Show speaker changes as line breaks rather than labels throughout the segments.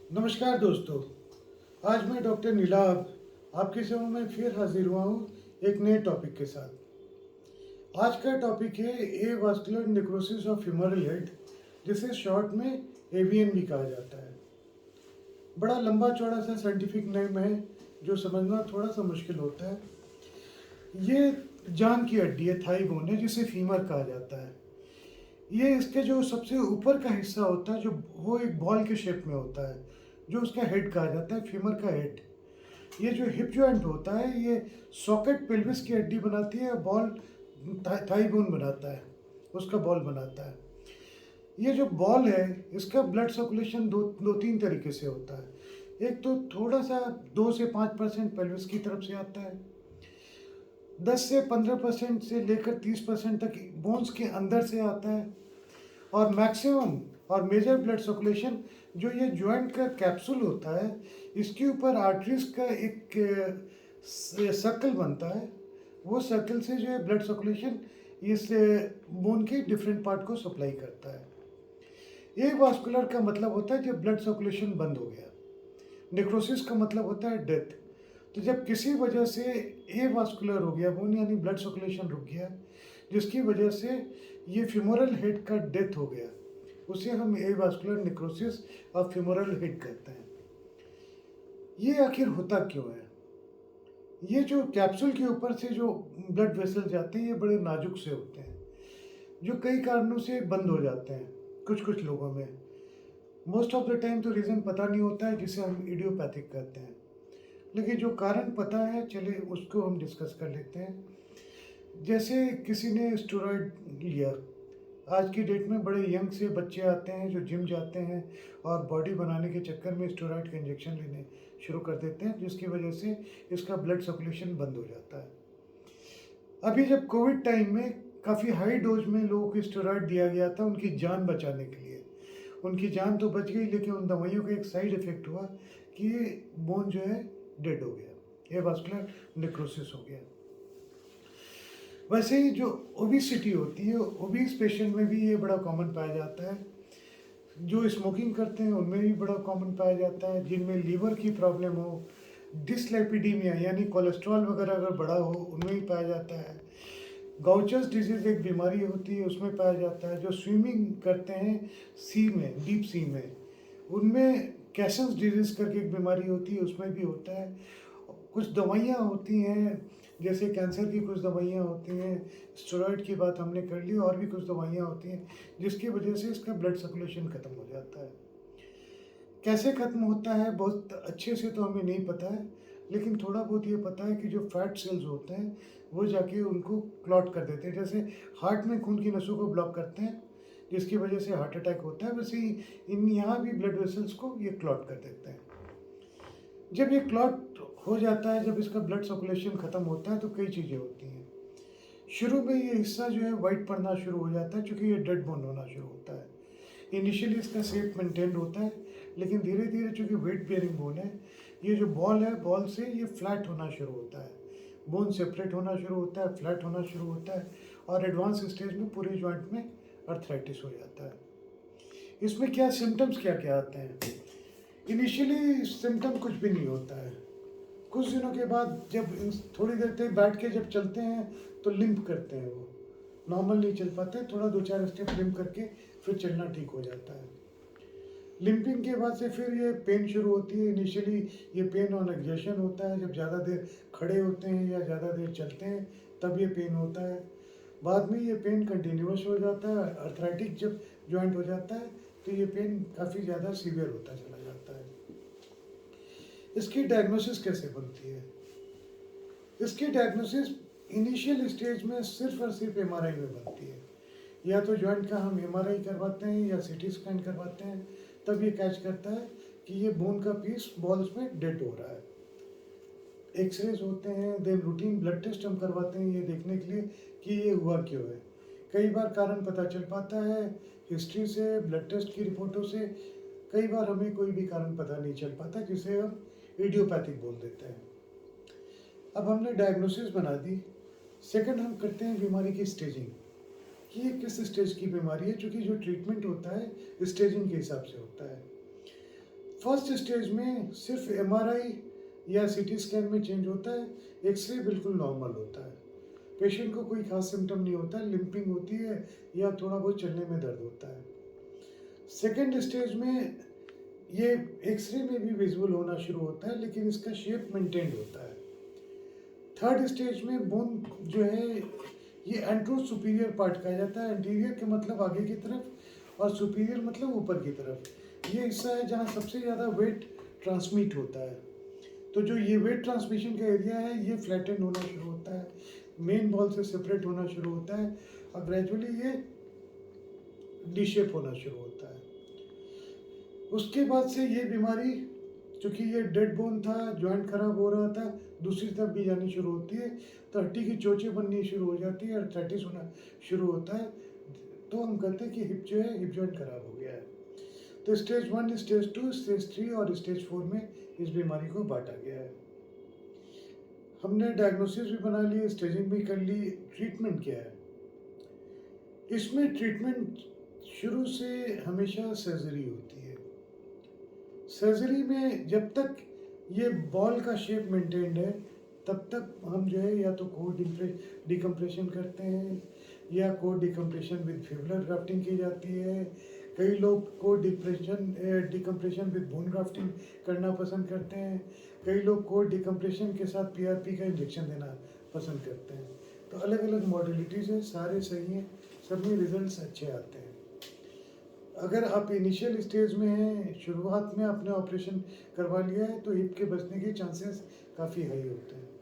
नमस्कार दोस्तों। आज मैं डॉक्टर नीलाभ आपके सेवा में फिर हाजिर हुआ हूँ एक नए टॉपिक के साथ। आज का टॉपिक है avascular necrosis of humeral head, जिसे शॉर्ट में एवीएन भी कहा जाता है। बड़ा लंबा चौड़ा सा साइंटिफिक नेम है जो समझना थोड़ा सा मुश्किल होता है। ये जान की हड्डी है, थाई बोन है, जिसे फीमर कहा जाता है। ये इसके जो सबसे ऊपर का हिस्सा होता है, जो वो एक बॉल के शेप में होता है, जो उसका हेड कहा जाता है, फीमर का हेड। ये जो हिप जॉइंट होता है, ये सॉकेट पेल्विस की हड्डी बनाती है, बॉल थाई बोन बनाता है, उसका बॉल बनाता है। ये जो बॉल है, इसका ब्लड सर्कुलेशन दो तीन तरीके से होता है। एक तो थोड़ा सा 2 से 5% पेल्विस की तरफ से आता है, 10 से 15% से लेकर 30% तक बोन्स के अंदर से आता है, और मैक्सिमम और मेजर ब्लड सर्कुलेशन जो ये जॉइंट का कैप्सूल होता है, इसके ऊपर आर्टरीज का एक सर्कल बनता है। वो सर्कल से जो है ब्लड सर्कुलेशन इस बोन के डिफरेंट पार्ट को सप्लाई करता है। ए वास्कुलर का मतलब होता है जब ब्लड सर्कुलेशन बंद हो गया। नेक्रोसिस का मतलब होता है डेथ। तो जब किसी वजह से ए वास्कुलर हो गया बोन, यानी ब्लड सर्कुलेशन रुक गया, जिसकी वजह से ये फ्यूमरल हेड का डेथ हो गया, उसे हम avascular necrosis of femoral head कहते हैं। ये आखिर होता क्यों है? ये जो कैप्सूल के ऊपर से जो ब्लड वेसल जाते हैं, ये बड़े नाजुक से होते हैं, जो कई कारणों से बंद हो जाते हैं कुछ कुछ लोगों में। मोस्ट ऑफ द टाइम तो रीज़न पता नहीं होता है, जिसे हम इडियोपैथिक कहते हैं। लेकिन जो कारण पता है, चलिए उसको हम डिस्कस कर लेते हैं। जैसे किसी ने स्टेरॉइड लिया, आज की डेट में बड़े यंग से बच्चे आते हैं जो जिम जाते हैं और बॉडी बनाने के चक्कर में स्टेरॉइड का इंजेक्शन लेने शुरू कर देते हैं, जिसकी वजह से इसका ब्लड सर्कुलेशन बंद हो जाता है। अभी जब कोविड टाइम में काफ़ी हाई डोज में लोगों को स्टेरॉइड दिया गया था उनकी जान बचाने के लिए, उनकी जान तो बच गई, लेकिन उन दवाइयों का एक साइड इफेक्ट हुआ कि बोन जो है डेड हो गया, एवास्कुलर नेक्रोसिस हो गया। वैसे ही जो ओबिसिटी होती है, ओबीस पेशेंट में भी ये बड़ा कॉमन पाया जाता है। जो स्मोकिंग करते हैं उनमें भी बड़ा कॉमन पाया जाता है। जिनमें लीवर की प्रॉब्लम हो, डिसलाइपिडीमिया यानी कोलेस्ट्रॉल वगैरह अगर बड़ा हो, उनमें भी पाया जाता है। गाउचर्स डिजीज एक बीमारी होती है, उसमें पाया जाता है। जो स्विमिंग करते हैं सी में, डीप सी में, उनमें कैशंस डिजीज करके एक बीमारी होती है, उसमें भी होता है। कुछ दवाइयाँ होती हैं, जैसे कैंसर की कुछ दवाइयाँ होती हैं, स्टेरॉइड की बात हमने कर ली, और भी कुछ दवाइयाँ होती हैं जिसकी वजह से इसका ब्लड सर्कुलेशन ख़त्म हो जाता है। कैसे ख़त्म होता है बहुत अच्छे से तो हमें नहीं पता है, लेकिन थोड़ा बहुत ये पता है कि जो फैट सेल्स होते हैं वो जाके उनको क्लॉट कर देते हैं। जैसे हार्ट में खून की नसों को ब्लॉक करते हैं, जिसकी वजह से हार्ट अटैक होता है, वैसे ही इन यहाँ भी ब्लड वेसल्स को ये क्लॉट कर देते हैं। जब ये क्लॉट हो जाता है, जब इसका ब्लड सर्कुलेशन ख़त्म होता है, तो कई चीज़ें होती हैं। शुरू में ये हिस्सा जो है वाइट पड़ना शुरू हो जाता है, क्योंकि ये डेड बोन होना शुरू होता है। इनिशियली इसका शेप मेंटेन होता है, लेकिन धीरे धीरे चूँकि वेट बेयरिंग बोन है, ये जो बॉल है, बॉल से ये फ्लैट होना शुरू होता है, बोन सेपरेट होना शुरू होता है, फ्लैट होना शुरू होता है, और एडवांस स्टेज में पूरे जॉइंट में अर्थराइटिस हो जाता है। इसमें क्या सिम्टम्स क्या क्या आते हैं? इनिशियली सिम्टम कुछ भी नहीं होता है। कुछ दिनों के बाद जब थोड़ी देर तक बैठ के जब चलते हैं तो लिम्प करते हैं, वो नॉर्मल नहीं चल पाते, थोड़ा 2-4 स्टेप लिम्प करके फिर चलना ठीक हो जाता है। लिम्पिंग के बाद से फिर ये पेन शुरू होती है। इनिशियली ये पेन ऑन एग्जर्शन होता है, जब ज़्यादा देर खड़े होते हैं या ज़्यादा देर चलते हैं तब ये पेन होता है। बाद में ये पेन कंटिन्यूस हो जाता है, अर्थराइटिक जब जॉइंट हो जाता है तो ये पेन काफ़ी ज़्यादा सीवियर होता चला जाता है। इसकी डायग्नोसिस कैसे बनती है? इसकी डायग्नोसिस इनिशियल स्टेज में सिर्फ और सिर्फ एमआरआई में बनती है। या तो जॉइंट का हम एमआरआई करवाते हैं या सीटी स्कैन करवाते हैं, तब ये कैच करता है कि ये बोन का पीस बॉल्स में डेड हो रहा है। एक्सरेज होते हैं, देन रूटीन ब्लड टेस्ट हम करवाते हैं ये देखने के लिए कि ये हुआ क्यों है। कई बार कारण पता चल पाता है हिस्ट्री से, ब्लड टेस्ट की रिपोर्टों से। कई बार हमें कोई भी कारण पता नहीं चल पाता, जिसे हम इडियोपैथिक बोल देते हैं। अब हमने डायग्नोसिस बना दी। सेकंड हम करते हैं बीमारी की स्टेजिंग, कि ये किस स्टेज की बीमारी है, क्योंकि जो ट्रीटमेंट होता है स्टेजिंग के हिसाब से होता है। फर्स्ट स्टेज में सिर्फ एमआरआई या सीटी स्कैन में चेंज होता है, एक्सरे बिल्कुल नॉर्मल होता है, पेशेंट को कोई खास सिम्टम नहीं होता, लिम्पिंग होती है या थोड़ा बहुत चलने में दर्द होता है। सेकेंड स्टेज में ये एक्सरे में भी विजिबल होना शुरू होता है, लेकिन इसका शेप मेंटेन्ड होता है। थर्ड स्टेज में बोन जो है ये एंट्रो सुपीरियर पार्ट कहा जाता है। एंटीरियर के मतलब आगे की तरफ और सुपीरियर मतलब ऊपर की तरफ। ये हिस्सा है जहाँ सबसे ज़्यादा वेट ट्रांसमिट होता है। तो जो ये वेट ट्रांसमिशन का एरिया है ये फ्लैटन होना शुरू होता है, मेन बॉल से सेपरेट होना शुरू होता है और ग्रेजुअली ये डी शेप होना शुरू होता है। उसके बाद से ये बीमारी, चूँकि ये डेड बोन था, जॉइंट खराब हो रहा था, दूसरी तरफ भी जानी शुरू होती है, तो हड्डी की चोचें बननी शुरू हो जाती है, अर्थराइटिस होना शुरू होता है। तो हम कहते हैं कि हिप जो है हिप जॉइंट खराब हो गया है। तो स्टेज 1, स्टेज 2, स्टेज 3 और स्टेज 4 में इस बीमारी को बांटा गया है। हमने डायग्नोसिस भी बना ली, स्टेजिंग भी कर ली। ट्रीटमेंट क्या है इसमें? ट्रीटमेंट शुरू से हमेशा सर्जरी होती है। सर्जरी में जब तक ये बॉल का शेप मेंटेन्ड है तब तक हम जो है या तो कोर डिकम्प्रेशन करते हैं या core decompression with fibular grafting की जाती है। कई लोग core decompression with bone grafting करना पसंद करते हैं। कई लोग कोर डिकम्प्रेशन के साथ पीआरपी का इंजेक्शन देना पसंद करते हैं। तो अलग अलग मॉडलिटीज़ हैं, सारे सही हैं, सब में रिजल्ट्स अच्छे आते हैं। अगर आप इनिशियल स्टेज में हैं, शुरुआत में आपने ऑपरेशन करवा लिया है, तो हिप के बचने के चांसेस काफ़ी हाई होते हैं।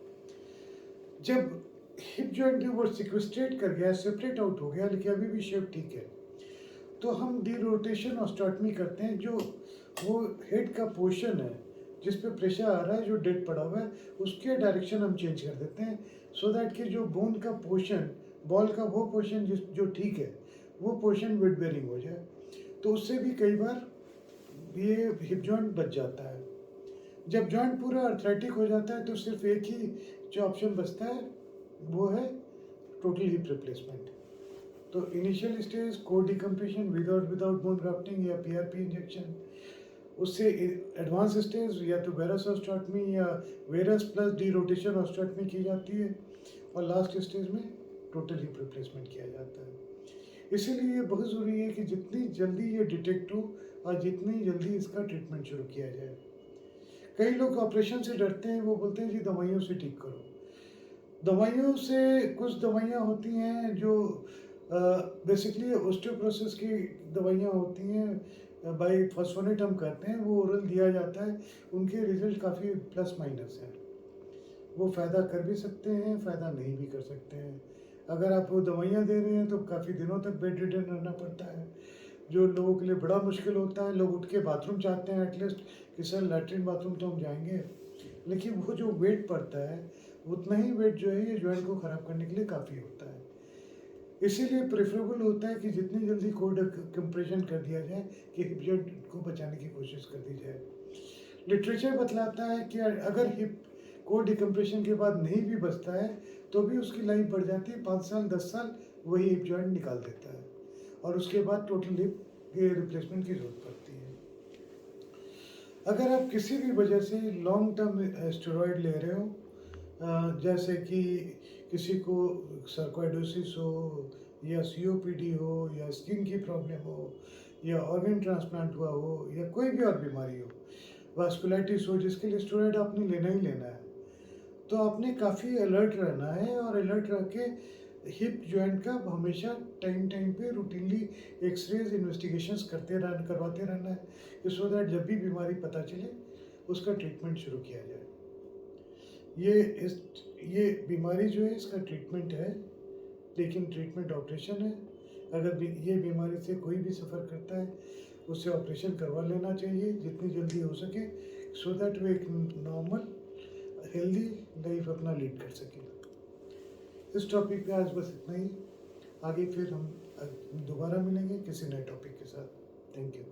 जब हिप जॉइंट वो सिक्वेस्ट्रेट कर गया, सेपरेट आउट हो गया, लेकिन अभी भी शेप ठीक है, तो हम डी रोटेशन ऑस्टोटमी करते हैं। जो वो हेड का पोर्शन है जिस पे प्रेशर आ रहा है, जो डेड पड़ा हुआ है, उसके डायरेक्शन हम चेंज कर देते हैं, सो दैट कि जो बोन का पोर्शन, बॉल का वो पोर्शन जो ठीक है, वो पोर्शन वेट बेरिंग हो जाए। तो उससे भी कई बार ये हिप जॉइंट बच जाता है। जब जॉइंट पूरा अर्थराइटिक हो जाता है तो सिर्फ एक ही जो ऑप्शन बचता है वो है टोटल हिप रिप्लेसमेंट। तो initial stage core decompression without bone grafting या पीआरपी इंजेक्शन। उससे एडवांस स्टेज या तो वेरस ऑस्टोटमी या वेरस प्लस डी रोटेशन ऑस्टोटमी की जाती है और लास्ट स्टेज में टोटल हिप रिप्लेसमेंट किया जाता है। इसीलिए ये बहुत ज़रूरी है कि जितनी जल्दी ये डिटेक्ट हो और जितनी जल्दी इसका ट्रीटमेंट शुरू किया जाए। कई लोग ऑपरेशन से डरते हैं, वो बोलते हैं जी दवाइयों से ठीक करो। दवाइयों से कुछ दवाइयाँ होती हैं जो बेसिकली ऑस्टियोपोरोसिस की दवाइयाँ होती हैं, बाई फॉस्फोनेट हम करते हैं, वो ओरल दिया जाता है। उनके रिजल्ट काफ़ी प्लस माइनस हैं। वो फ़ायदा कर भी सकते हैं, फ़ायदा नहीं भी कर सकते हैं। अगर आप वो दवाइयाँ दे रहे हैं तो काफ़ी दिनों तक बेड रिडन रहना पड़ता है, जो लोगों के लिए बड़ा मुश्किल होता है। लोग उठ के बाथरूम चाहते हैं एटलीस्ट कि सर लैट्रिन बाथरूम तो हम जाएंगे, लेकिन वो जो वेट पड़ता है उतना ही वेट जो है ये जॉइंट को ख़राब करने के लिए काफ़ी होता है। इसीलिए प्रेफरेबल होता है कि जितनी जल्दी कोर कंप्रेशन कर दिया जाए कि हिप जॉइंट को बचाने की कोशिश कर दी जाए। लिटरेचर बतलाता है कि अगर हिप कोर डिकम्प्रेशन के बाद नहीं भी बचता है तो भी उसकी लाइफ बढ़ जाती है, 5 साल 10 साल वही हिप जॉइंट निकाल देता है और उसके बाद टोटल हिप के रिप्लेसमेंट की जरूरत पड़ती है। अगर आप किसी भी वजह से लॉन्ग टर्म स्टेरॉयड ले रहे हो, जैसे कि किसी को सर्कोइडोसिस हो या सीओपीडी हो या स्किन की प्रॉब्लम हो या ऑर्गन ट्रांसप्लांट हुआ हो या कोई भी और बीमारी हो, वास्कुलाइटिस हो, जिसके लिए स्टेरॉयड आपने लेना ही लेना है, तो आपने काफ़ी अलर्ट रहना है और अलर्ट रह के हिप जॉइंट का हमेशा टाइम पे रूटीनली एक्सरेज इन्वेस्टिगेशंस करवाते रहना है, सो दैट जब भी बीमारी पता चले उसका ट्रीटमेंट शुरू किया जाए। ये बीमारी जो है इसका ट्रीटमेंट है, लेकिन ट्रीटमेंट ऑपरेशन है। अगर ये बीमारी से कोई भी सफ़र करता है उससे ऑपरेशन करवा लेना चाहिए जितनी जल्दी हो सके, सो दैट वो एक नॉर्मल हेल्दी लाइफ अपना लीड कर सके। इस टॉपिक पे आज बस इतना ही। आगे फिर हम दोबारा मिलेंगे किसी नए टॉपिक के साथ। Thank you.